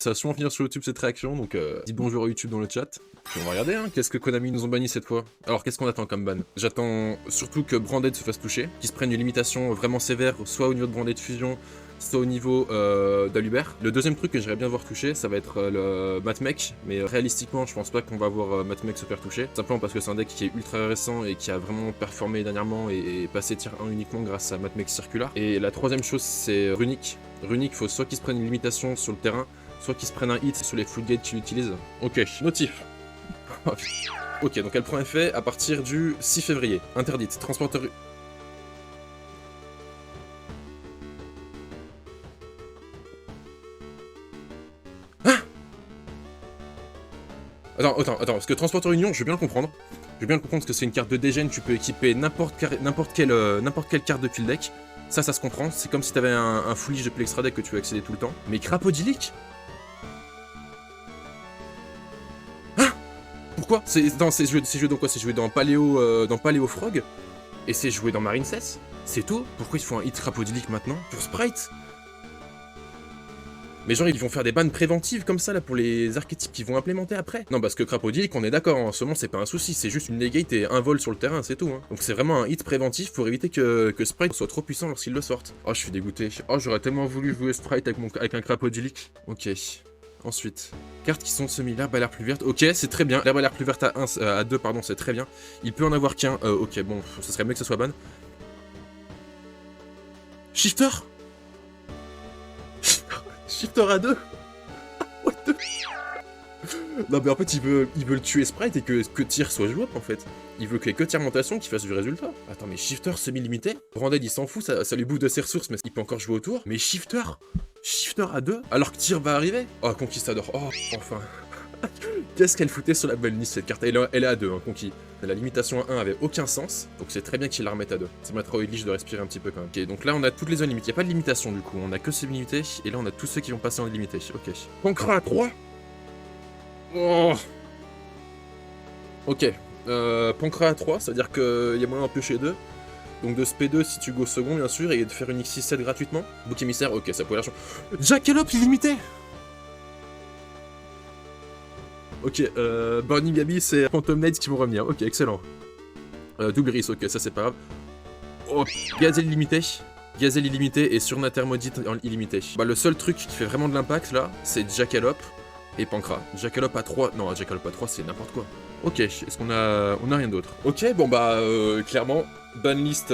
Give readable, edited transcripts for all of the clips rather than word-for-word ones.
Ça va souvent finir sur YouTube cette réaction, donc dites bonjour à YouTube dans le chat. Puis on va regarder, hein, qu'est-ce que Konami nous ont banni cette fois. Alors qu'est-ce qu'on attend comme ban? J'attends surtout que Branded se fasse toucher, qu'il se prenne une limitation vraiment sévère, soit au niveau de Branded Fusion, soit au niveau d'Alubert. Le deuxième truc que j'aimerais bien voir toucher, ça va être le Matmech, mais réalistiquement, je pense pas qu'on va voir Matmech se faire toucher. Simplement parce que c'est un deck qui est ultra récent et qui a vraiment performé dernièrement et passé tier 1 uniquement grâce à Matmech Circular. Et la troisième chose, c'est Runic. Runic, faut soit qu'il se prenne une limitation sur le terrain, soit qu'ils se prennent un hit sur les floodgates qu'il utilise. Ok, notif. Ok, donc elle prend effet à partir du 6 février. Interdite. Transporteur... Ah, attends, parce que Transporteur Union, je veux bien le comprendre. Je veux bien le comprendre parce que c'est une carte de dégène, tu peux équiper n'importe quelle carte depuis le deck. Ça se comprend. C'est comme si t'avais un foolish depuis l'extra deck que tu veux accéder tout le temps. Mais Crapodilic? Pourquoi? C'est joué dans quoi? C'est joué dans Paléo Frog et c'est joué dans Marine Cess. C'est tout? Pourquoi ils font un hit Crapodilic maintenant? Pour Sprite? Mais genre ils vont faire des bans préventives comme ça là pour les archétypes qu'ils vont implémenter après? Non, parce que Crapodilic, on est d'accord, en ce moment c'est pas un souci, c'est juste une negate et un vol sur le terrain, c'est tout. Hein. Donc c'est vraiment un hit préventif pour éviter que Sprite soit trop puissant lorsqu'il le sortent. Oh, je suis dégoûté. Oh, j'aurais tellement voulu jouer Sprite avec un Crapodilic. Ok. Ensuite, cartes qui sont semi, l'herbe a l'air plus verte. Ok, c'est très bien. L'herbe a l'air plus verte à 2, pardon, c'est très bien. Il peut en avoir qu'un. Ok, bon, ce serait mieux que ce soit ban. Shifter. Shifter à 2. What the... Non, mais en fait, il veut le tuer Sprite et que tir soit jouable, en fait. Il veut que tirmentation qui fasse du résultat. Attends, mais Shifter semi-limité? Branded, il s'en fout, ça lui bouffe de ses ressources, mais il peut encore jouer autour. Mais Shifter à 2 alors que tir va arriver? Oh, Conquistador, oh, enfin. Qu'est-ce qu'elle foutait sur la bonne liste cette carte? Elle est à 2, hein, Conquis. La limitation à 1 avait aucun sens, donc c'est très bien qu'il la remette à 2. Ça mettra au Illich de respirer un petit peu quand même. Ok, donc là on a toutes les zones limitées. Il n'y a pas de limitation du coup, on a que ces limités, et là on a tous ceux qui vont passer en illimité. Ok. Pancra à 3. Oh. Ok. Pancra à 3, ça veut dire qu'il y a moyen d'en piocher 2. Donc de SP2 si tu go second bien sûr, et de faire une X67 gratuitement. Bouc émissaire, ok, ça pourrait l'air chaud. Jackalope illimité. Ok, Burning Gaby, c'est Phantom Knights qui vont revenir. Ok, excellent. Double Iris, ok, ça c'est pas grave. Oh, Gazelle illimité. Gazelle illimité et Surnater Maudite illimité. Bah, le seul truc qui fait vraiment de l'impact là, c'est Jackalope et Pancra. Jackalope à 3. Non, Jackalope à 3, c'est n'importe quoi. Ok, est-ce qu'on a. On a rien d'autre. Ok, bon bah, clairement, banlist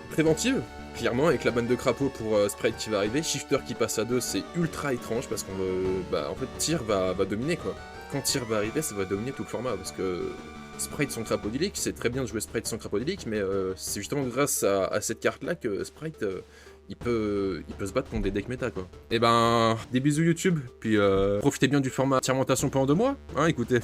préventive. Clairement, avec la banne de crapaud pour Sprite qui va arriver, Shifter qui passe à 2, c'est ultra étrange parce qu'on bah en fait, Tyr va dominer quoi. Quand Tyr va arriver, ça va dominer tout le format parce que Sprite sans Crapodilic, c'est très bien de jouer Sprite sans Crapodilic, mais c'est justement grâce à cette carte là que Sprite il peut se battre contre des decks méta quoi. Et ben, des bisous YouTube, puis profitez bien du format fermentation pendant 2 mois, hein, écoutez.